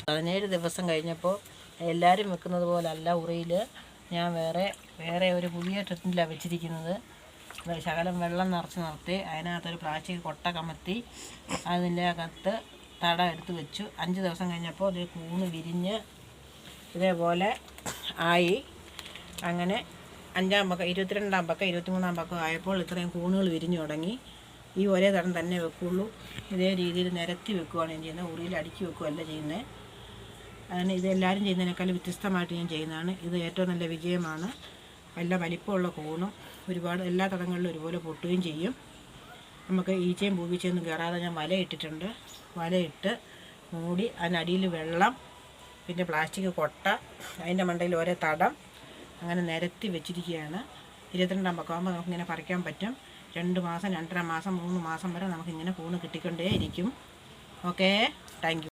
17 ദിവസം കഴിഞ്ഞപ്പോൾ എല്ലാവരും വെക്കുന്നത് പോലെ അല്ല ഉറിയിൽ ഞാൻ വേറെ ഒരു പുതിയ ടിന്നിലാണ് വെച്ചിരിക്കുന്നത്. ശകലം വെള്ളം നിറച്ച് നിർത്തി അതിനകത്തൊരു പ്ലാസ്റ്റിക് കൊട്ട കമത്തി അതിൻ്റെ അകത്ത് തട എടുത്ത് വെച്ചു. 5 ദിവസം കഴിഞ്ഞപ്പോൾ ഇത് കൂണ് വിരിഞ്ഞ് ഇതേപോലെ ആയി. അങ്ങനെ 5-ാം പക്കം 22-ാം പക്കം 23-ാം പക്കം ആയപ്പോൾ ഇത്രയും കൂണുകൾ വിരിഞ്ഞു തുടങ്ങി. ഈ ഒരേ തടം തന്നെ വെക്കുള്ളൂ. ഇതേ രീതിയിൽ നിരത്തി വെക്കുകയാണ് ഞാൻ ചെയ്യുന്നത്, ഉറിയിൽ അടുക്കി വെക്കുകയല്ല ചെയ്യുന്നത്. അങ്ങനെ ഇതെല്ലാവരും ചെയ്യുന്നതിനേക്കാൾ വ്യത്യസ്തമായിട്ട് ഞാൻ ചെയ്യുന്നതാണ്. ഇത് ഏറ്റവും നല്ല വിജയമാണ്. നല്ല വലിപ്പമുള്ള കൂണും ഒരുപാട് എല്ലാ തടങ്ങളിലും ഒരുപോലെ പൊട്ടുകയും ചെയ്യും. നമുക്ക് ഈച്ചയും പൂവീച്ചയൊന്നും കയറാതെ ഞാൻ വലയിട്ടിട്ടുണ്ട്. വലയിട്ട് മൂടി അതിനടിയിൽ വെള്ളം, പിന്നെ പ്ലാസ്റ്റിക് കൊട്ട, അതിൻ്റെ മണ്ടയിൽ ഓരോ തടം അങ്ങനെ നിരത്തി വെച്ചിരിക്കുകയാണ്. 22-ാം പക്കമാകുമ്പോൾ നമുക്കിങ്ങനെ പറിക്കാൻ പറ്റും. 2 മാസം 2.5 മാസം 3 മാസം വരെ നമുക്കിങ്ങനെ കൂണ് കിട്ടിക്കൊണ്ടേ ഇരിക്കും. Okay, thank you.